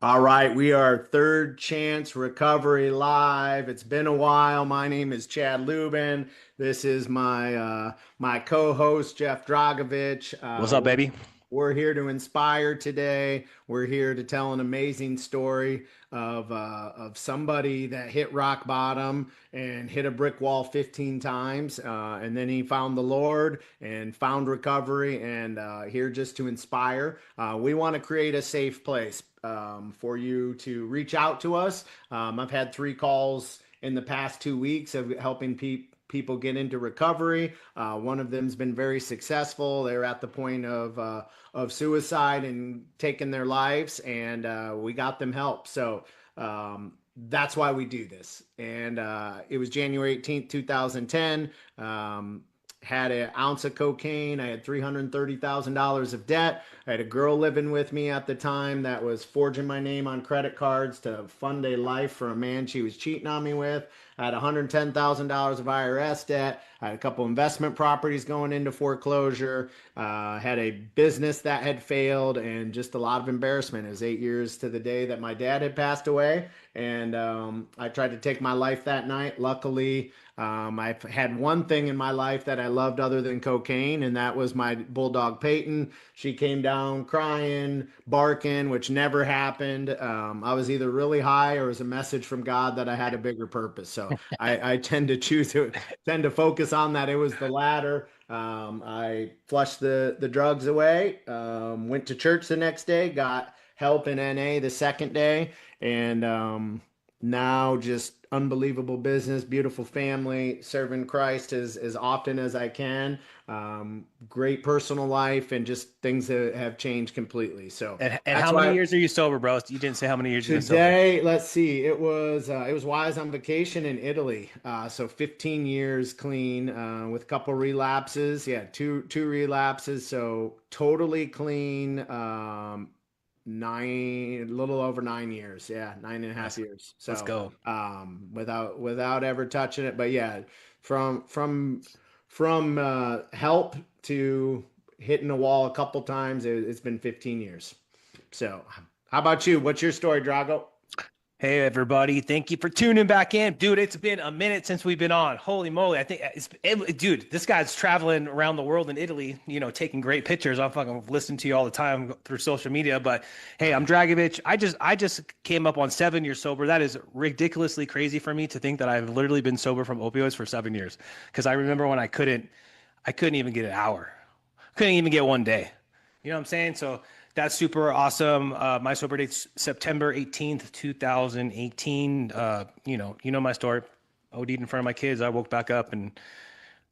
All right, we are Third Chance Recovery Live. It's been a while. My name is Chad Lubin. This is my co-host Jeff Dragovich. What's up, baby? We're here to inspire today. We're here to tell an amazing story of somebody that hit rock bottom and hit a brick wall 15 times, and then he found the Lord and found recovery. And here just to inspire. We want to create a safe place for you to reach out to us. I've had 3 calls in the past 2 weeks of helping people get into recovery. One of them's been very successful. They're at the point of suicide and taking their lives, and we got them help. So that's why we do this. And it was January 18th, 2010. Had an ounce of cocaine. I had $330,000 of debt. I had a girl living with me at the time that was forging my name on credit cards to fund a life for a man she was cheating on me with. I had $110,000 of IRS debt. I had a couple investment properties going into foreclosure. Had a business that had failed, and just a lot of embarrassment. It was 8 years to the day that my dad had passed away, and I tried to take my life that night. Luckily, I've had one thing in my life that I loved other than cocaine, and that was my bulldog Peyton. She came down crying, barking, which never happened. I was either really high or it was a message from God that I had a bigger purpose. So I tend to focus on that. It was the latter. I flushed the drugs away. Went to church the next day. Got help in NA the second day, and now just unbelievable business, beautiful family, serving Christ as often as I can. Great personal life, and just things that have changed completely. So And that's how many why years are you sober, bro? You didn't say how many years you've been sober. today, let's see, it was while I was on vacation in Italy. So 15 years clean, with a couple relapses. Yeah, two relapses. So totally clean. A little over 9 years. Yeah, nine and a half Let's years. let's So go. without ever touching it. But yeah, from from from help to hitting the wall a couple times, it's been 15 years. So how about you? What's your story, Drago? Hey, everybody. Thank you for tuning back in. Dude, it's been a minute since we've been on. Holy moly. Dude, this guy's traveling around the world in Italy, taking great pictures. I'm fucking listening to you all the time through social media. But hey, I'm Dragovich. I just came up on 7 years sober. That is ridiculously crazy for me to think that I've literally been sober from opioids for 7 years. Because I remember when I couldn't even get an hour. Couldn't even get one day. You know what I'm saying? So that's super awesome. My sober date's September 18th, 2018. You know my story. OD'd in front of my kids. I woke back up and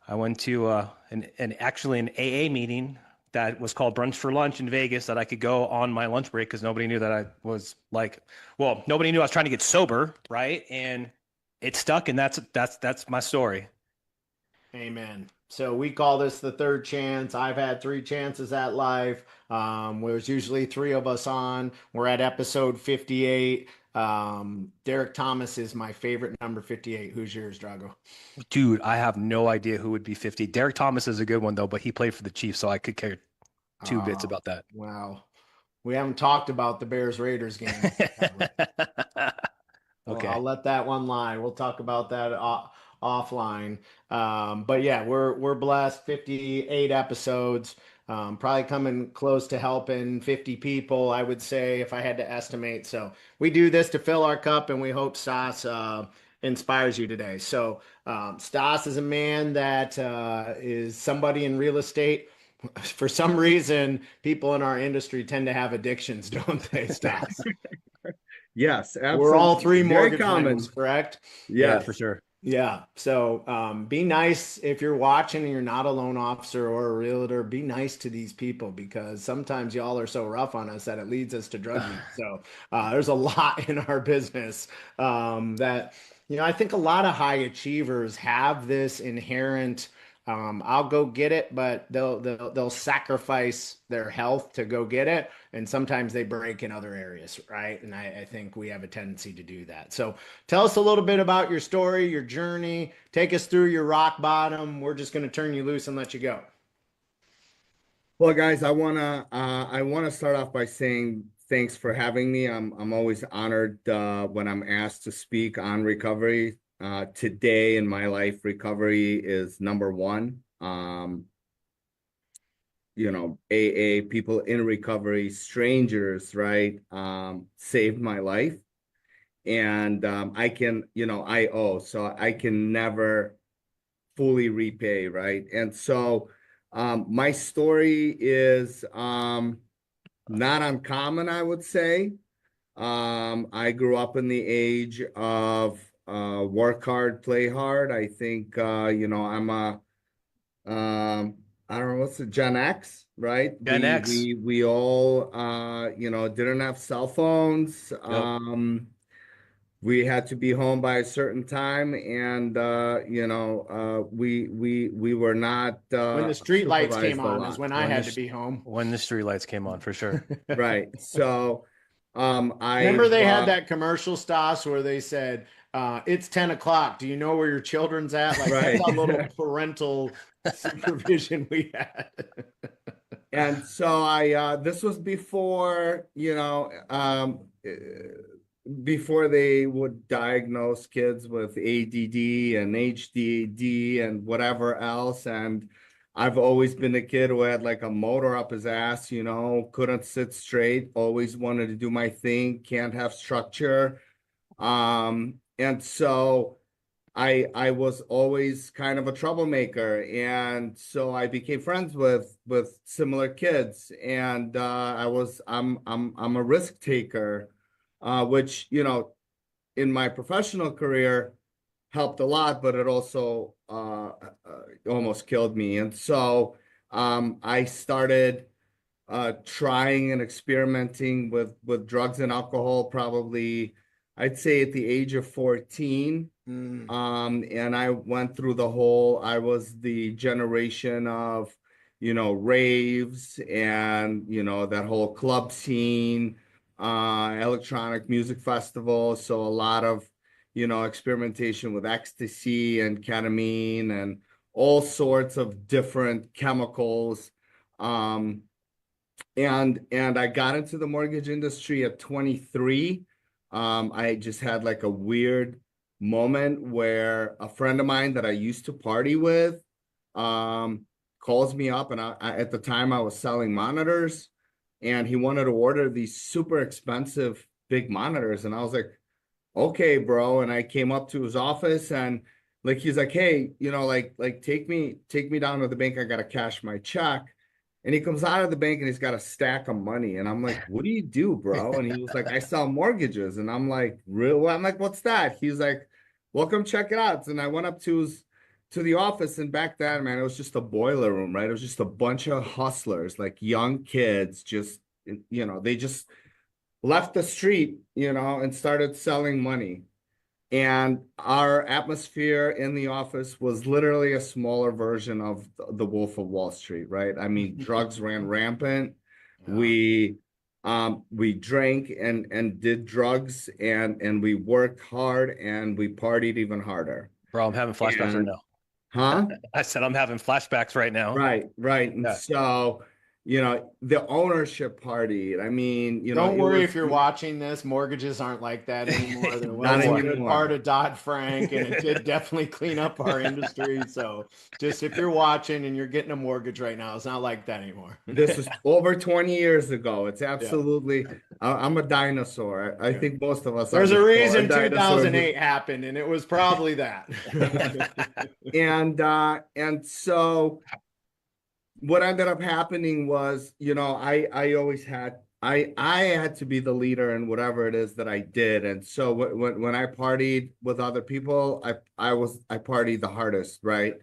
I went to an AA meeting that was called Brunch for Lunch in Vegas that I could go on my lunch break because nobody knew that I was nobody knew I was trying to get sober, right? And it stuck, and that's my story. Amen. So we call this the third chance. I've had 3 chances at life. There's usually three of us on. We're at episode 58. Derek Thomas is my favorite number 58. Who's yours, Drago? Dude, I have no idea who would be 50. Derek Thomas is a good one though, but he played for the Chiefs, so I could care two bits Uh, about that. wow. We haven't talked about the Bears Raiders game, have we? Well, I'll Okay. let that one lie. We'll talk about that offline. But yeah, we're blessed. 58 episodes. Probably coming close to helping 50 people, I would say, if I had to estimate. So we do this to fill our cup, and we hope Stas inspires you today. So Stas is a man that is somebody in real estate. For some reason, people in our industry tend to have addictions, don't they, Stas? Yes, We're all absolutely. three Very mortgage lenders, common. correct? Yeah, Yes. for sure. Yeah. So be nice if you're watching and you're not a loan officer or a realtor. Be nice to these people, because sometimes y'all are so rough on us that it leads us to drug use. So there's a lot in our business that, I think a lot of high achievers have this inherent. I'll go get it, but they'll sacrifice their health to go get it, and sometimes they break in other areas, right? And I think we have a tendency to do that. So tell us a little bit about your story, your journey. Take us through your rock bottom. We're just going to turn you loose and let you go. Well, guys, I wanna start off by saying thanks for having me. I'm always honored when I'm asked to speak on recovery. Today in my life, recovery is number one. AA, people in recovery, strangers, right? Saved my life. And I can, I owe, so I can never fully repay, right? And so my story is not uncommon, I would say. I grew up in the age of work hard, play hard. I think I'm a I don't know what's the Gen X, right? Gen We X. we we all didn't have cell phones. Yep. We had to be home by a certain time, and we were not When the street lights came supervised a on is lot. when I When had the to be home. when the street lights came on, for sure. Right. So Remember I've they had that commercial, Stas, where they said, it's 10 o'clock. Do you know where your children's at? Like that's right. how little parental supervision we had. And so this was before, before they would diagnose kids with ADD and HDD and whatever else. And I've always been a kid who had like a motor up his ass, couldn't sit straight, always wanted to do my thing, can't have structure. And so I was always kind of a troublemaker, and so I became friends with similar kids, and I'm a risk taker, which in my professional career helped a lot, but it also almost killed me. And so I started trying and experimenting with drugs and alcohol probably I'd say at the age of 14. Mm. And I went through I was the generation of, raves and, that whole club scene, electronic music festival. So a lot of, experimentation with ecstasy and ketamine and all sorts of different chemicals. Um, and I got into the mortgage industry at 23. I just had like a weird moment where a friend of mine that I used to party with calls me up, and at the time I was selling monitors, and he wanted to order these super expensive big monitors, and I was like, okay, bro. And I came up to his office, and like he's like, hey, like take me down to the bank. I gotta cash my check. And he comes out of the bank and he's got a stack of money. And I'm like, what do you do, bro? And he was like, I sell mortgages. And I'm like, really? I'm like, what's that? He's like, well, come check it out. And I went up to the office, and back then, man, it was just a boiler room, right? It was just a bunch of hustlers, like young kids, just they just left the street, and started selling money. And our atmosphere in the office was literally a smaller version of the Wolf of Wall Street, right? I mean, drugs ran rampant. Yeah. We drank and did drugs, and we worked hard, and we partied even harder. Bro, I'm having flashbacks right And now. huh? I said I'm having flashbacks right now. Right. And Yeah. so, the ownership party, I mean, Don't it worry was if you're watching this. Mortgages aren't like that anymore. There not was a good anymore. part of Dodd-Frank, and it did definitely clean up our industry. So just if you're watching and you're getting a mortgage right now, it's not like that anymore. This was over 20 years ago. It's Yeah. absolutely, I'm a dinosaur. I Yeah. think most of us There's on a this call are reason dinosaurs. 2008 happened, and it was probably that. And so what ended up happening was, I always had I had to be the leader in whatever it is that I did. And so when I partied with other people, I partied the hardest, right?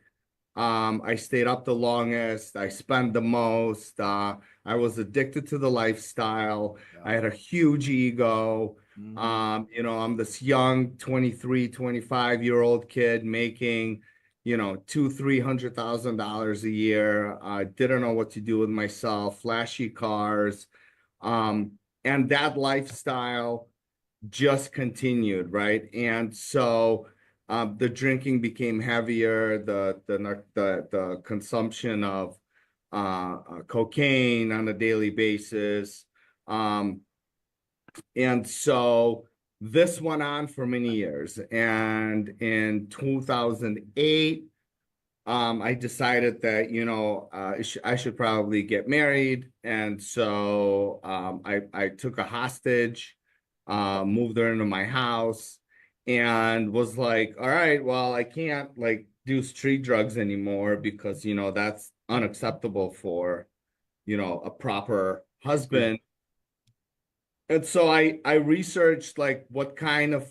I stayed up the longest. I spent the most. I was addicted to the lifestyle. I had a huge ego. Mhm. I'm this young 23, 25-year-old kid making, two, $300,000 a year. I didn't know what to do with myself, flashy cars. And that lifestyle just continued, right? And so the drinking became heavier, the consumption of cocaine on a daily basis. And so this went on for many years. And in 2008, I decided that, I should probably get married. And so I took a hostage, moved her into my house, and was like, all right, well, I can't like do street drugs anymore because, that's unacceptable for, a proper husband. And so I researched like what kind of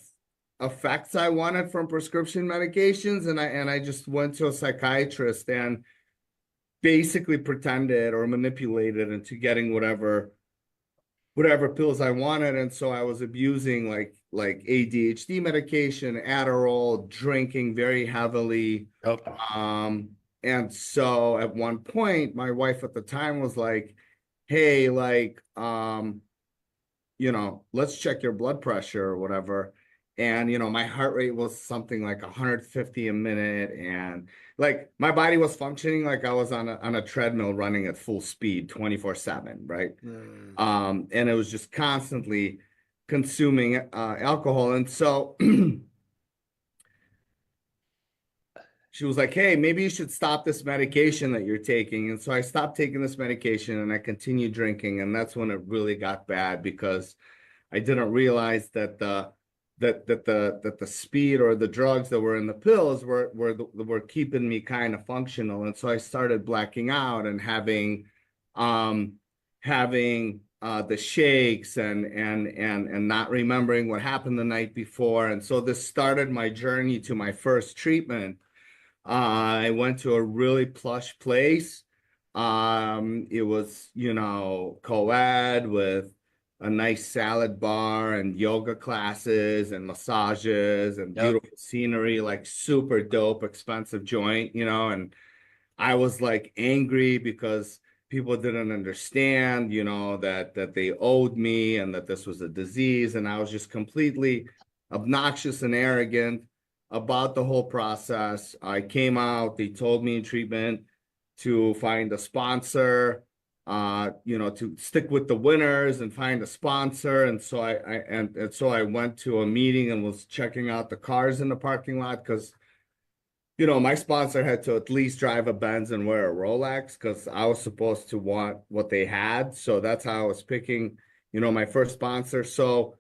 effects I wanted from prescription medications, and I just went to a psychiatrist and basically pretended or manipulated into getting whatever pills I wanted. And so I was abusing like ADHD medication, Adderall, drinking very heavily. Oh, Um, and so at one point, my wife at the time was like, hey, like, let's check your blood pressure or whatever. And, my heart rate was something like 150 a minute. And like my body was functioning like I was on a treadmill running at full speed 24/7, right? Mm. And it was just constantly consuming alcohol. And so she was like, hey, maybe you should stop this medication that you're taking. And so I stopped taking this medication and I continued drinking. And that's when it really got bad because I didn't realize that the speed or the drugs that were in the pills were keeping me kind of functional. And so I started blacking out and having the shakes and not remembering what happened the night before. And so this started my journey to my first treatment. I went to a really plush place. It was, co-ed with a nice salad bar and yoga classes and massages and yep. beautiful scenery, like super dope, expensive joint, and I was like angry because people didn't understand, that they owed me and that this was a disease. And I was just completely obnoxious and arrogant about the whole process. I came out, they told me in treatment to find a sponsor, to stick with the winners and find a sponsor. And so I went to a meeting and was checking out the cars in the parking lot because my sponsor had to at least drive a Benz and wear a Rolex because I was supposed to want what they had. So that's how I was picking, my first sponsor. So,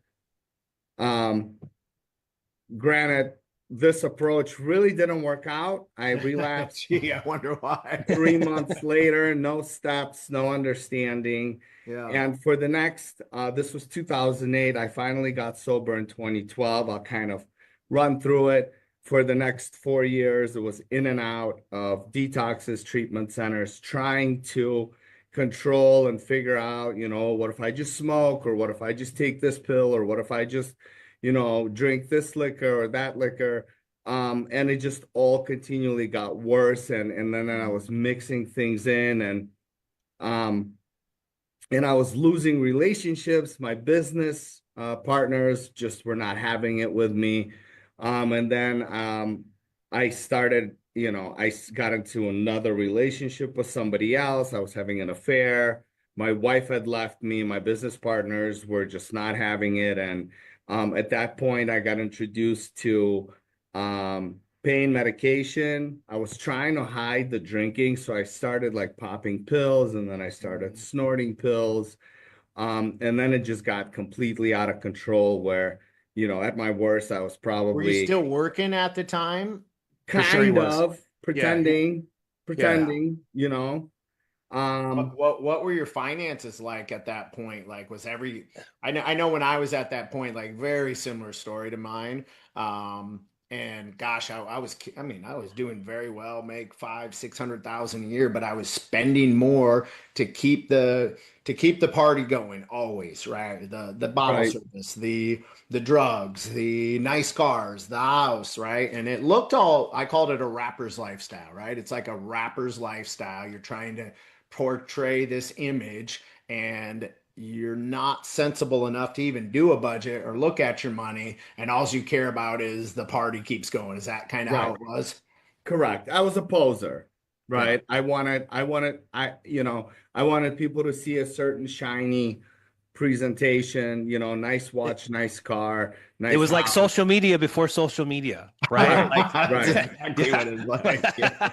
granted, this approach really didn't work out. I relapsed Gee, I wonder why. 3 months later, no steps, no understanding. Yeah. And for the next, this was 2008. I finally got sober in 2012. I'll kind of run through it. For the next 4 years, it was in and out of detoxes, treatment centers, trying to control and figure out, what if I just smoke, or what if I just take this pill, or what if I just, drink this liquor or that liquor. And it just all continually got worse. And then I was mixing things in um, and I was losing relationships. My business partners just were not having it with me. And then I started, I got into another relationship with somebody else. I was having an affair. My wife had left me. My business partners were just not having it. And at that point, I got introduced to pain medication. I was trying to hide the drinking. So I started like popping pills and then I started snorting pills. And then it just got completely out of control where, at my worst, I was Were you probably still working at the time? For sure he kind was. of Yeah. pretending, What were your finances like at that point? Like was every I know when I was at that point, like very similar story to mine. And gosh, I was doing very well, make 500,000-600,000 a year, but I was spending more to keep the party going always, right? The bottle right, service, the drugs, the nice cars, the house, right? And it looked all, I called it a rapper's lifestyle, right? It's like a rapper's lifestyle. You're trying to portray this image and you're not sensible enough to even do a budget or look at your money, and all you care about is the party keeps going. Is that kind of how right, it was? correct. I was a poser, Yeah. right? I wanted people to see a certain shiny presentation, you know, nice watch, nice car, It nice was like house. social media before social media, right? Right, Like, That's right. exactly what it's like. Yeah. Yeah.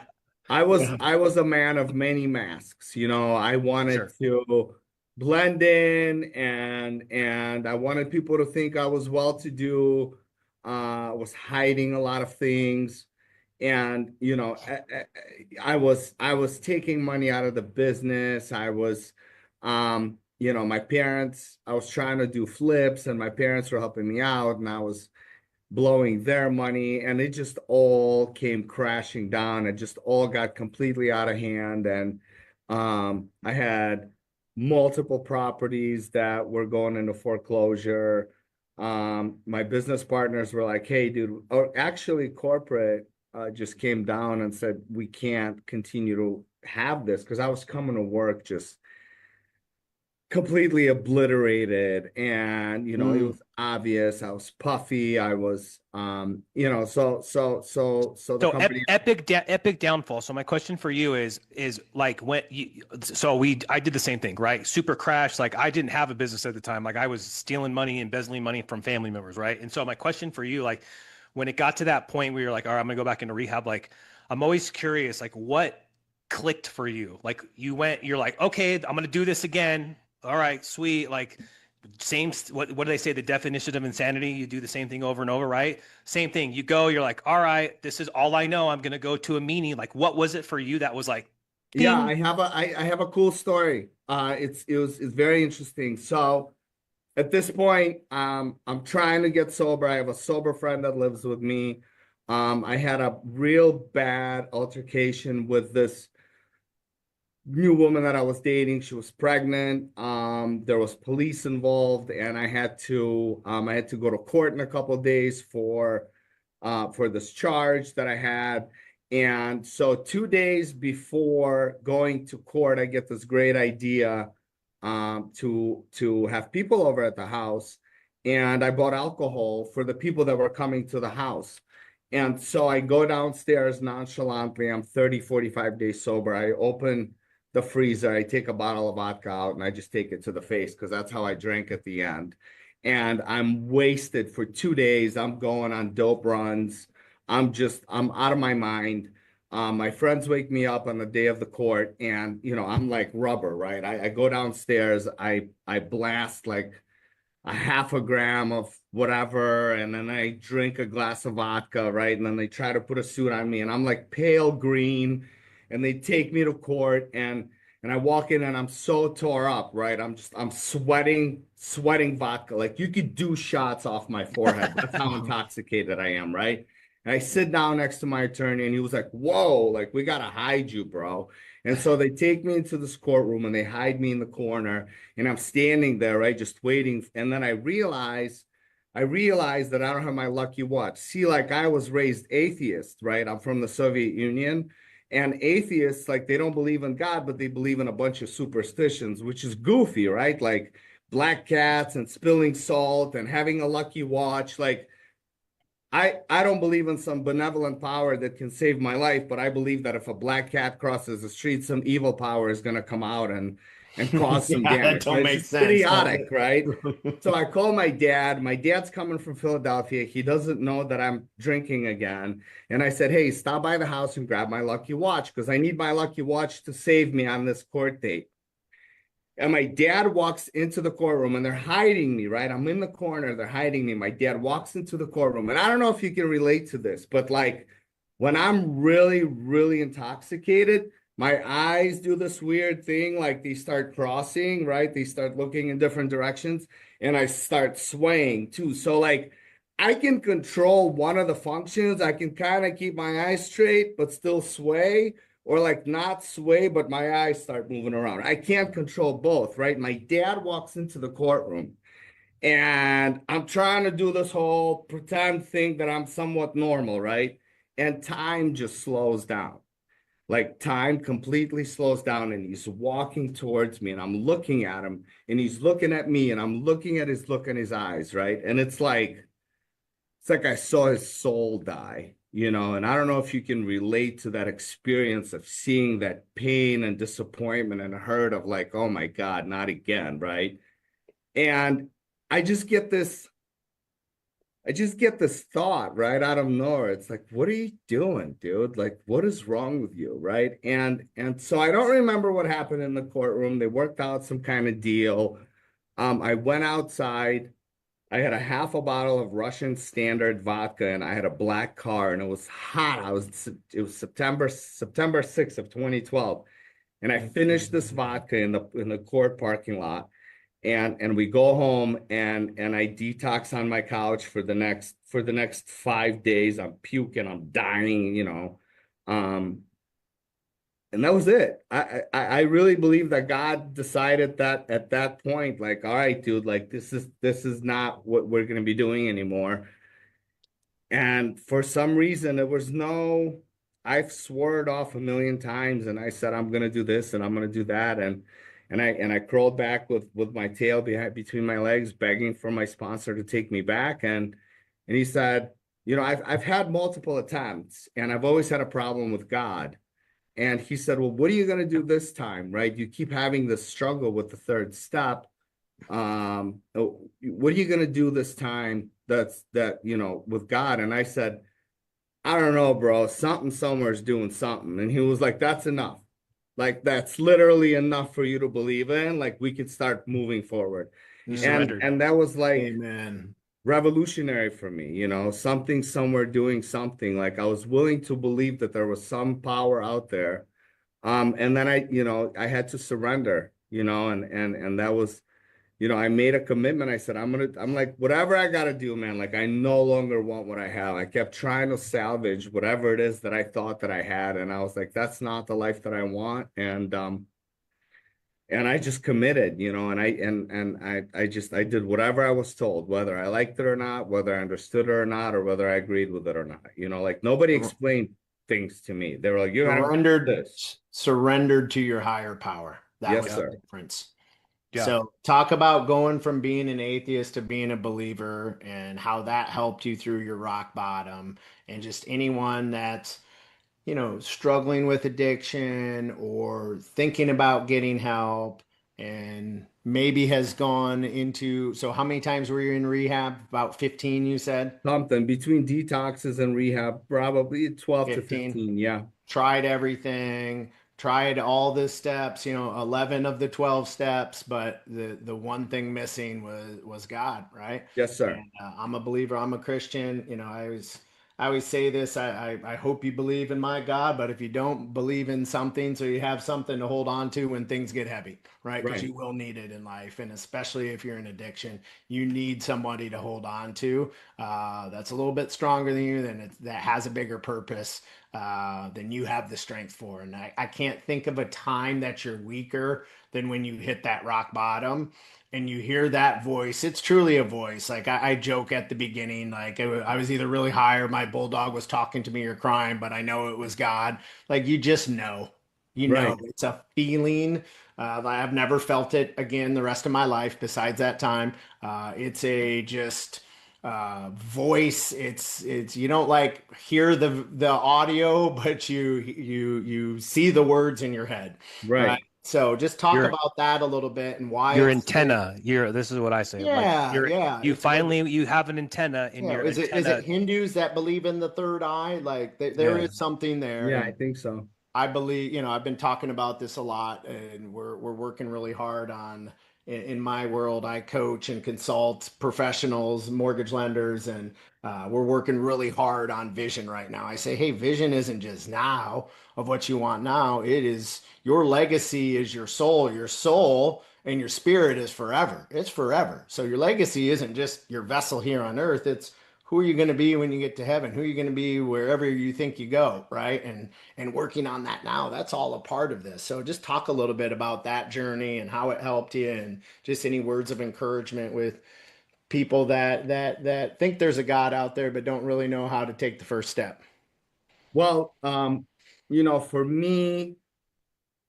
I was a man of many masks. You know, I wanted sure. to blend in and I wanted people to think I was well to do. Was hiding a lot of things. And you know, I was taking money out of the business. I was you know, my parents, I was trying to do flips and my parents were helping me out and I was blowing their money and it just all came crashing down. It just all got completely out of hand. And I had multiple properties that were going into foreclosure. My business partners were like, hey, dude, or actually corporate just came down and said, we can't continue to have this because I was coming to work just completely obliterated and you know it Mm. was obvious I was puffy I was you know so the So company epic downfall. So my question for you is like when you so we I did the same thing, right? Super crash. Like I didn't have a business at the time. Like I was stealing money, embezzling money from family members, right? And so my question for you, like when it got to that point where you're like, all right, I'm gonna go back into rehab, like I'm always curious, like what clicked for you? Like you're like, okay, I'm gonna do this again. All right, sweet. Like same what do they say, the definition of insanity? You do the same thing over and over, right? Same thing, you go, you're like, all right, this is all I know, I'm gonna go to a meeting. Like what was it for you that was like yeah ding? I have a cool story it's very interesting so at this point I'm trying to get sober I have a sober friend that lives with me I had a real bad altercation with this new woman that I was dating. She was pregnant. There was police involved, and I had to go to court in a couple of days for this charge that I had. And so 2 days before going to court, I get this great idea to have people over at the house. And I bought alcohol for the people that were coming to the house. And so I go downstairs nonchalantly. I'm 30, 45 days sober. I open the freezer. I take a bottle of vodka out and I just take it to the face because that's how I drank at the end. And I'm wasted for 2 days. I'm going on dope runs. I'm out of my mind. My friends wake me up on the day of the court, and you know, I'm like rubber, right? I go downstairs, I blast like a half a gram of whatever, and then I drink a glass of vodka, right? And then they try to put a suit on me, and I'm like pale green, and they take me to court, and I walk in and I'm so tore up, right? I'm sweating vodka. Like you could do shots off my forehead. That's how intoxicated I am, right? And I sit down next to my attorney, and he was like, "Whoa, like we gotta hide you, bro." And so they take me into this courtroom and they hide me in the corner and I'm standing there, right, just waiting. And then I realize that I don't have my lucky watch. See, like I was raised atheist, right? I'm from the Soviet Union. And atheists, like they don't believe in God, but they believe in a bunch of superstitions, which is goofy, right? Like black cats and spilling salt and having a lucky watch. Like I don't believe in some benevolent power that can save my life, but I believe that if a black cat crosses the street, some evil power is going to come out and cause some Yeah, that damage. don't It's make just sense, does idiotic, it? right? So I call my dad. My dad's coming from Philadelphia. He doesn't know that I'm drinking again. And I said, "Hey, stop by the house and grab my lucky watch because I need my lucky watch to save me on this court date." And my dad walks into the courtroom and they're hiding me, right? I'm in the corner, they're hiding me. My dad walks into the courtroom. And I don't know if you can relate to this, but like when I'm really, really intoxicated, my eyes do this weird thing, like they start crossing, right? They start looking in different directions, and I start swaying too. So, like, I can control one of the functions. I can kind of keep my eyes straight, but still sway or like not sway, but my eyes start moving around. I can't control both, right? My dad walks into the courtroom and I'm trying to do this whole pretend thing that I'm somewhat normal, right? And time just slows down. Like time completely slows down and he's walking towards me and I'm looking at him and he's looking at me and I'm looking at his look in his eyes, right? And it's like I saw his soul die, you know, and I don't know if you can relate to that experience of seeing that pain and disappointment and hurt of like, oh my God, not again, right? And I just get this, I just get this thought right out of nowhere. It's like, what are you doing, dude? Like, what is wrong with you, right? And so I don't remember what happened in the courtroom. They worked out some kind of deal. I went outside. I had a half a bottle of Russian Standard vodka, and I had a black car, and it was hot. It was September 6th of 2012, and I finished this vodka in the court parking lot, and we go home, and I detox on my couch for the next 5 days. I'm puking, I'm dying, um, and that was it. I really believe that God decided that at that point, like, all right, dude, like this is not what we're gonna be doing anymore. And for some reason, there was no, I've swore it off a million times, and I said I'm gonna do this and I'm gonna do that, and I crawled back with my tail behind between my legs, begging for my sponsor to take me back, and he said, I've had multiple attempts, and I've always had a problem with God. And he said, well, what are you going to do this time? Right? You keep having this struggle with the third step. What are you going to do this time with God? And I said, I don't know, bro. Something somewhere is doing something. And he was like, that's enough. Like, that's literally enough for you to believe in. Like, we could start moving forward. You Mm. surrendered. And that was like Amen. revolutionary for me, something somewhere doing something. Like, I was willing to believe that there was some power out there. And then I had to surrender, and that was, I made a commitment. I said, I'm like, whatever I got to do, man. Like, I no longer want what I have. I kept trying to salvage whatever it is that I thought that I had. And I was like, that's not the life that I want. And I just committed, I did whatever I was told, whether I liked it or not, whether I understood it or not, or whether I agreed with it or not. Like, nobody explained things to me. They were like, you have to do this. Surrendered to your higher power. That Yes, was sir. the difference. Yeah. So talk about going from being an atheist to being a believer and how that helped you through your rock bottom, and just anyone that's struggling with addiction or thinking about getting help and maybe has gone into, so how many times were you in rehab? About 15, you said? Something between detoxes and rehab, probably 12 to 15. 15. Yeah. Tried everything, tried all the steps, 11 of the 12 steps, but the one thing missing was God, right? Yes, sir. And I'm a believer, I'm a Christian. I always say this, I hope you believe in my God, but if you don't believe in something, so you have something to hold on to when things get heavy, right? Because Right. you will need it in life. And especially if you're in addiction, you need somebody to hold on to that's a little bit stronger than you, that has a bigger purpose than you have the strength for. And I can't think of a time that you're weaker than when you hit that rock bottom and you hear that voice. It's truly a voice. Like I joke at the beginning, like I was either really high or my bulldog was talking to me or crying, but I know it was God. Like you just know, Right. it's a feeling. I've never felt it again the rest of my life besides that time. It's a just voice. It's you don't like hear the audio, but you see the words in your head, right? Right. So just talk Your about that a little bit and why your it's so, antenna. This is what I say. Like yeah, yeah. you finally you have an antenna in your Is it antenna. Hindus that believe in the third eye? Like there Yeah. is something there, Yeah, I and think so. I believe, I've been talking about this a lot, and we're working really hard on in my world. I coach and consult professionals, mortgage lenders, and we're working really hard on vision right now. I say, hey, vision isn't just now of what you want now. It is your legacy is your soul. Your soul and your spirit is forever. It's forever. So your legacy isn't just your vessel here on earth. It's who are you going to be when you get to heaven? Who are you going to be wherever you think you go, right? And working on that now, that's all a part of this. So just talk a little bit about that journey and how it helped you, and just any words of encouragement with people that think there's a God out there but don't really know how to take the first step. Well, for me,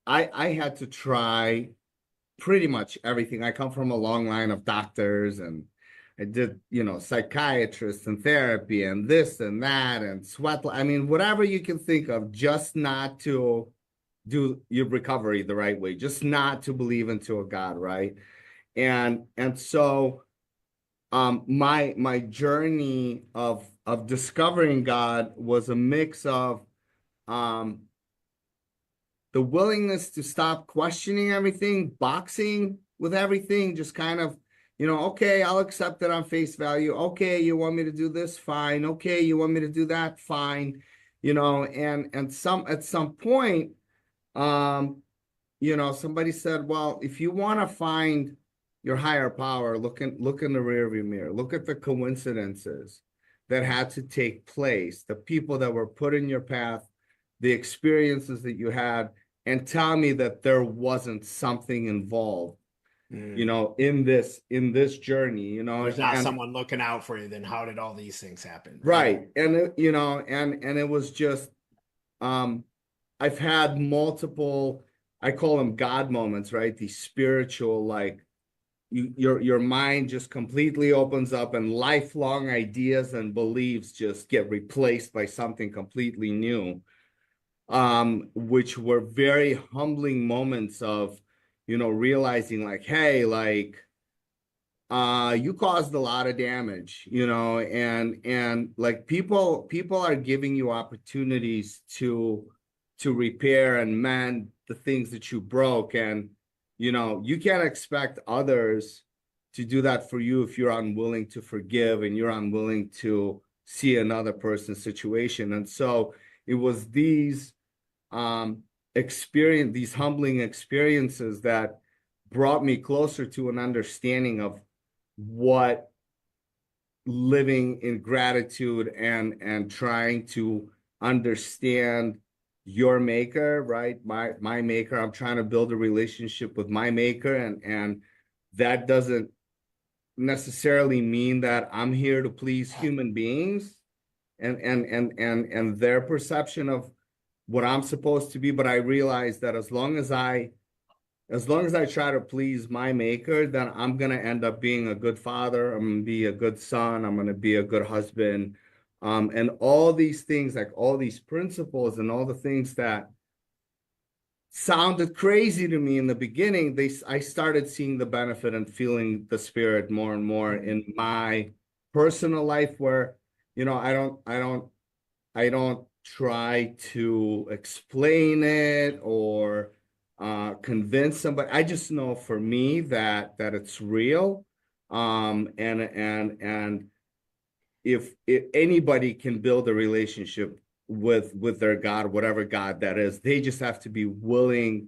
I had to try pretty much everything. I come from a long line of doctors, and I did, psychiatrists and therapy and this and that and sweat. I mean, whatever you can think of, just not to do your recovery the right way, just not to believe into a God, right? And so my journey of discovering God was a mix of um the willingness to stop questioning everything, boxing with everything, just kind of, okay, I'll accept it on face value. Okay, you want me to do this? Fine. Okay, you want me to do that? Fine. And some at some point, um, somebody said, well, if you want to find your higher power, look in the rearview mirror. Look at the coincidences that had to take place, the people that were put in your path, the experiences that you had, and tell me that there wasn't something involved, Mm. in this journe, There's not and someone looking out for you, then how did all these things happen? Right. right. And it was just um I've had multiple, I call them God moments, right? These spiritual, like your mind just completely opens up and lifelong ideas and beliefs just get replaced by something completely new. Which were very humbling moments of, realizing like, hey, like you caused a lot of damage, and like people are giving you opportunities to repair and mend the things that you broke. And you can't expect others to do that for you if you're unwilling to forgive and you're unwilling to see another person's situation. And so it was um these humbling experiences that brought me closer to an understanding of what living in gratitude and trying to understand your maker, right? My maker. I'm trying to build a relationship with my maker, and that doesn't necessarily mean that I'm here to please human beings and their perception of what I'm supposed to be. But I realize that as long as I try to please my maker, then I'm gonna end up being a good father. I'm gonna be a good son. I'm gonna be a good husband. And all these things, like all these principles and all the things that sounded crazy to me in the beginning, I started seeing the benefit and feeling the spirit more and more in my personal life, where, I don't try to explain it or convince somebody. I just know for me that it's real. And if anybody can build a relationship with their God, whatever God that is, they just have to be willing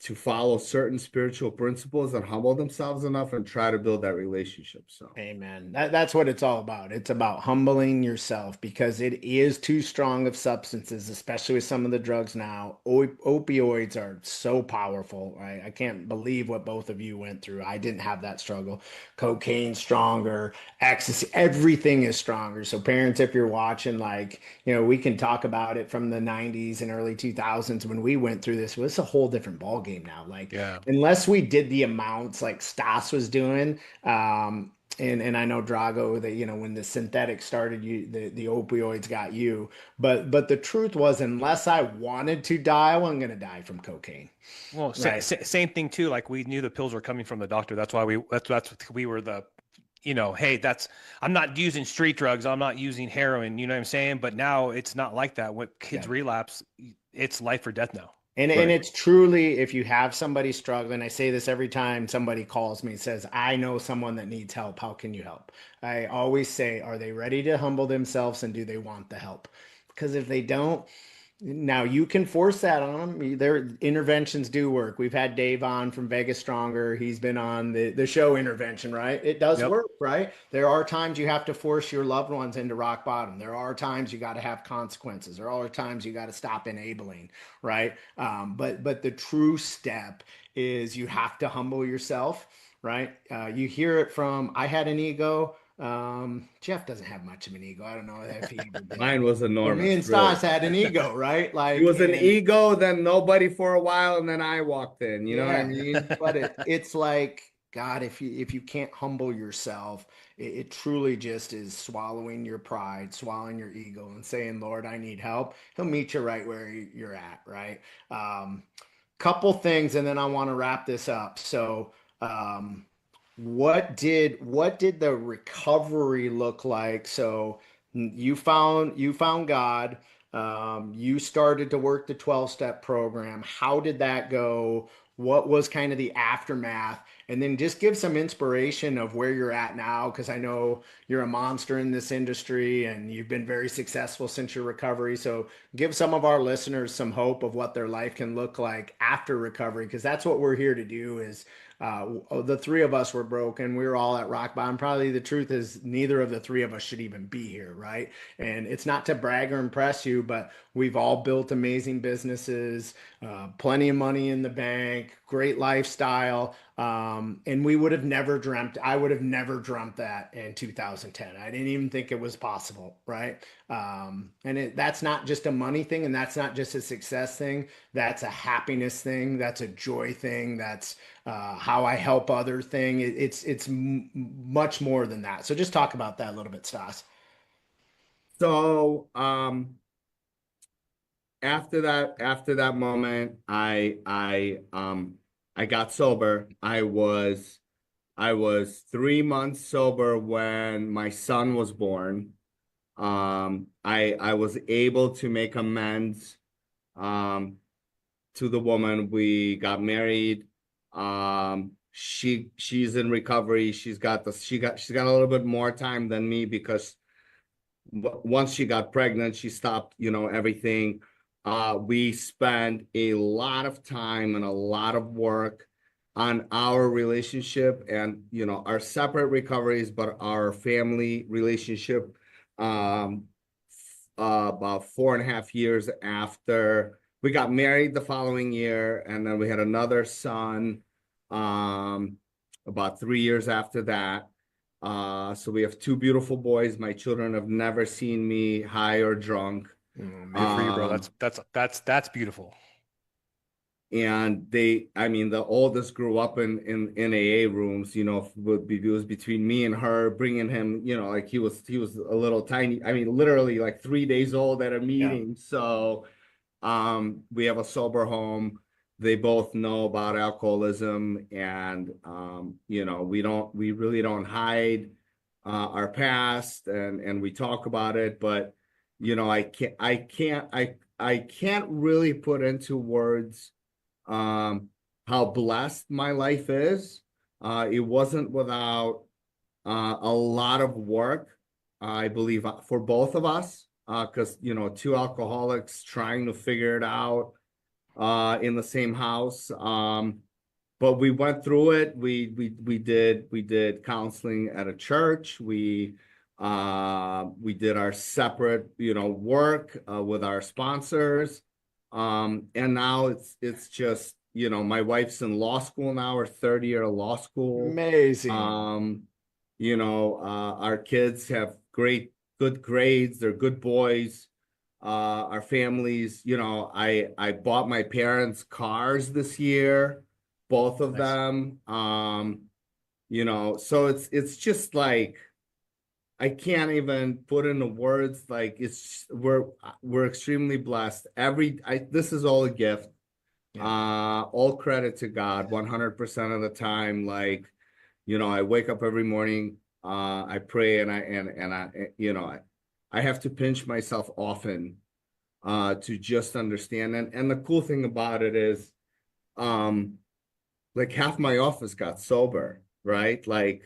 to follow certain spiritual principles and humble themselves enough and try to build that relationship. So Amen. That's what it's all about. It's about humbling yourself because it is too strong of substances, especially with some of the drugs now. Opioids are so powerful, right? I can't believe what both of you went through. I didn't have that struggle. Cocaine stronger, ecstasy, everything is stronger. So parents, if you're watching, like, we can talk about it from the 90s and early 2000s when we went through this. Well, it's a whole different ball game now. Like, Yeah. unless we did the amounts like Stas was doing, and I know Drago that when the synthetic started, the opioids got you, but the truth was, unless I wanted to die, I wasn't gonna die from cocaine, Well, right? same thing too. Like we knew the pills were coming from the doctor. That's why we were the, hey, I'm not using street drugs. I'm not using heroin. You know what I'm saying? But now it's not like that. When kids Yeah. relapse, it's life or death now. And right. it's truly, if you have somebody struggling, I say this every time somebody calls me and says, I know someone that needs help. How can you help? I always say, are they ready to humble themselves and do they want the help? Because if they don't, now you can force that on them. Their interventions do work. We've had Dave on from Vegas Stronger. He's been on the show Intervention, right? It does Yep. work, right? There are times you have to force your loved ones into rock bottom. There are times you got to have consequences. There are times you got to stop enabling, right? But the true step is you have to humble yourself, right? You hear it from, I had an ego. Jeff doesn't have much of an ego. I don't know if he ever did. Mine was But me enormous, and really. Stas had an ego, right? He Like, was an and ego, then nobody for a while, and then I walked in. You know what I yeah, mean? but it's like, God, if you can't humble yourself, it truly just is swallowing your pride, swallowing your ego, and saying, Lord, I need help. He'll meet you right where you're at, right? Couple things, and then I want to wrap this up. So, Um, what did the recovery look like? So you found God. You started to work the 12-step program. How did that go? What was kind of the aftermath? And then just give some inspiration of where you're at now, because I know you're a monster in this industry and you've been very successful since your recovery. So give some of our listeners some hope of what their life can look like after recovery, because that's what we're here to do. Is the three of us were broken. We were all at rock bottom. Probably the truth is neither of the three of us should even be here, right? And it's not to brag or impress you, but we've all built amazing businesses, plenty of money in the bank, great lifestyle. And we would have never dreamt, I would have never dreamt that in 2010. I didn't even think it was possible, right? That's not just a money thing, and that's not just a success thing. That's a happiness thing. That's a joy thing. That's how I help other thing. It's much more than that. So just talk about that a little bit, Stas. So after that moment, I got sober. I was 3 months sober when my son was born. I was able to make amends um to the woman. We got married. She's in recovery. She's got a little bit more time than me because once she got pregnant, she stopped, everything. We spent a lot of time and a lot of work on our relationship and, our separate recoveries, but our family relationship. Um, about 4.5 years after we got married the following year, and then we had another son, um, about 3 years after that. So we have two beautiful boys. My children have never seen me high or drunk. Good for you, bro. Um, That's beautiful. and I mean, the oldest grew up in AA rooms, it was between me and her, bringing him, like he was a little tiny, I mean, literally like 3 days old at a Yeah. meeting. So we have a sober home. They both know about alcoholism, and we really don't hide our past, and we talk about it. But I can't really put into words um how blessed my life is. It wasn't without a lot of work, I believe, for both of us, because two alcoholics trying to figure it out in the same house. But we went through it. We did counseling at a church. We did our separate, work with our sponsors. And now it's just, my wife's in law school now, her third year of law school. Amazing. Um, our kids have good grades. They're good boys. Our families, I bought my parents cars this year, both of Nice. them. So it's just like I can't even put into words. Like we're extremely blessed. This is all a gift. Yeah. All credit to God, 100% of the time. Like, I wake up every morning, I pray, and I have to pinch myself often to just understand. And the cool thing about it is, um, like half my office got sober, right? Like,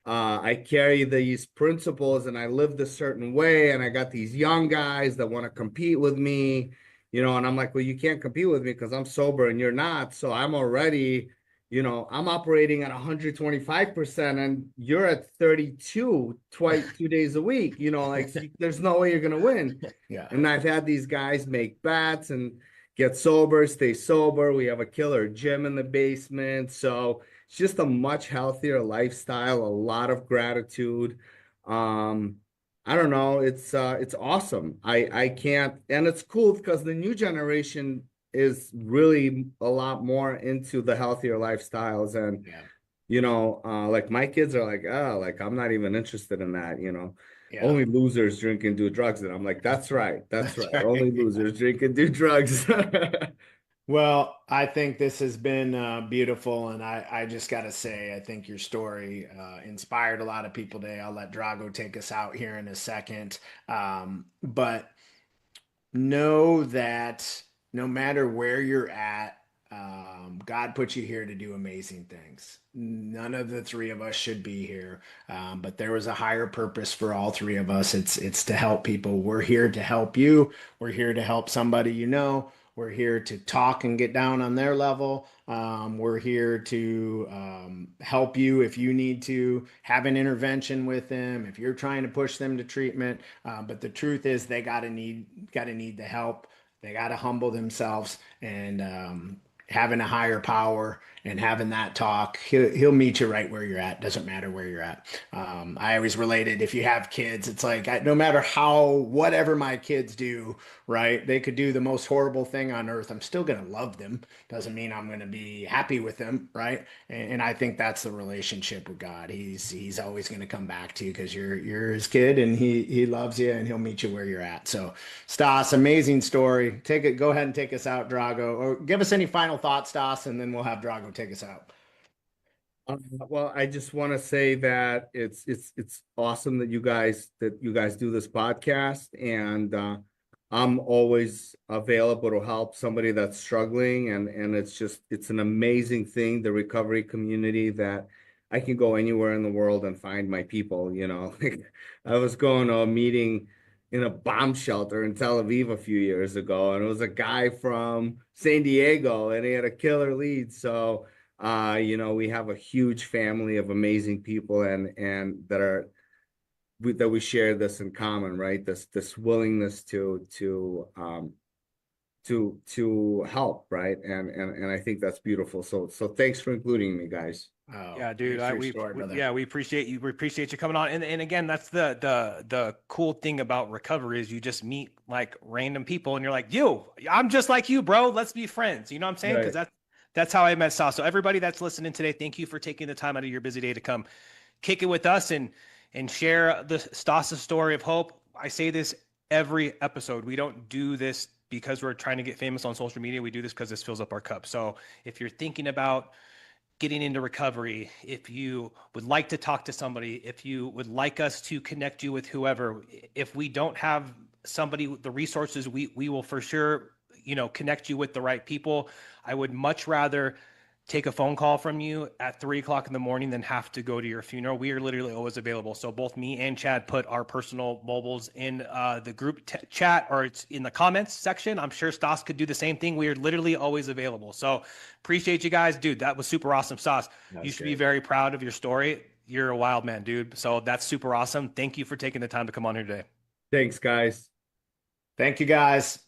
I carry these principles and I lived a certain way, and I got these young guys that want to compete with me, and I'm like, well, you can't compete with me because I'm sober and you're not. So I'm already, I'm operating at 125% and you're at 32 twice 2 days a week, like so there's no way you're gonna win. Yeah. And I've had these guys make bets and get sober, stay sober. We have a killer gym in the basement. So it's just a much healthier lifestyle, a lot of gratitude. Um, I don't know. It's awesome. I can't, and it's cool because the new generation is really a lot more into the healthier lifestyles. And Yeah. like my kids are like, oh, like I'm not even interested in that. Yeah. Only losers drink and do drugs. And I'm like, that's right. That's That's right. right. Only losers drink and do drugs. Well, I think this has been beautiful, and I just got to say, I think your story inspired a lot of people today. I'll let Drago take us out here in a second, but know that no matter where you're at, God put you here to do amazing things. None of the three of us should be here, but there was a higher purpose for all three of us. It's to help people. We're here to help you. We're here to help somebody you know. We're here to talk and get down on their level. We're here to help you if you need to have an intervention with them, if you're trying to push them to treatment. But the truth is, they gotta need the help. They gotta humble themselves and having a higher power and having that talk, he'll meet you right where you're at. Doesn't matter where you're at. I always related, if you have kids, it's like no matter how whatever my kids do, right? They could do the most horrible thing on earth. I'm still gonna love them. Doesn't mean I'm gonna be happy with them, right? And I think that's the relationship with God. He's always gonna come back to you because you're his kid and he loves you and he'll meet you where you're at. So Stas, amazing story. Go ahead and take us out, Drago, or give us any final thoughts, Stas, and then we'll have Drago take us out. Well, I just want to say that it's awesome that you guys do this podcast, and I'm always available to help somebody that's struggling, and it's an amazing thing, the recovery community, that I can go anywhere in the world and find my people, you know. I was going to a meeting in a bomb shelter in Tel Aviv a few years ago, and it was a guy from San Diego, and he had a killer lead, so we have a huge family of amazing people, and that we share this in common, right? This willingness to help, right? And I think that's beautiful. So thanks for including me, guys. Oh, Yeah, dude. thanks for your story, brother. Yeah, we appreciate you. We appreciate you coming on. And again, that's the cool thing about recovery is you just meet like random people, and you're like, I'm just like you, bro. Let's be friends. You know what I'm saying? Because Right. that's how I met Sal. So everybody that's listening today, thank you for taking the time out of your busy day to come kick it with us and share the Stas' story of hope. I say this every episode. We don't do this because we're trying to get famous on social media. We do this because this fills up our cup. So if you're thinking about getting into recovery, if you would like to talk to somebody, if you would like us to connect you with whoever, if we don't have somebody, the resources, we will for sure, connect you with the right people. I would much rather take a phone call from you at 3 o'clock in the morning than have to go to your funeral. We are literally always available. So both me and Chad put our personal mobiles in the group chat, or it's in the comments section. I'm sure Stas could do the same thing. We are literally always available. So appreciate you guys, dude. That was super awesome, Stas. You should be very proud of your story. You're a wild man, dude. So that's super awesome. Thank you for taking the time to come on here today. Thanks, guys. Thank you, guys.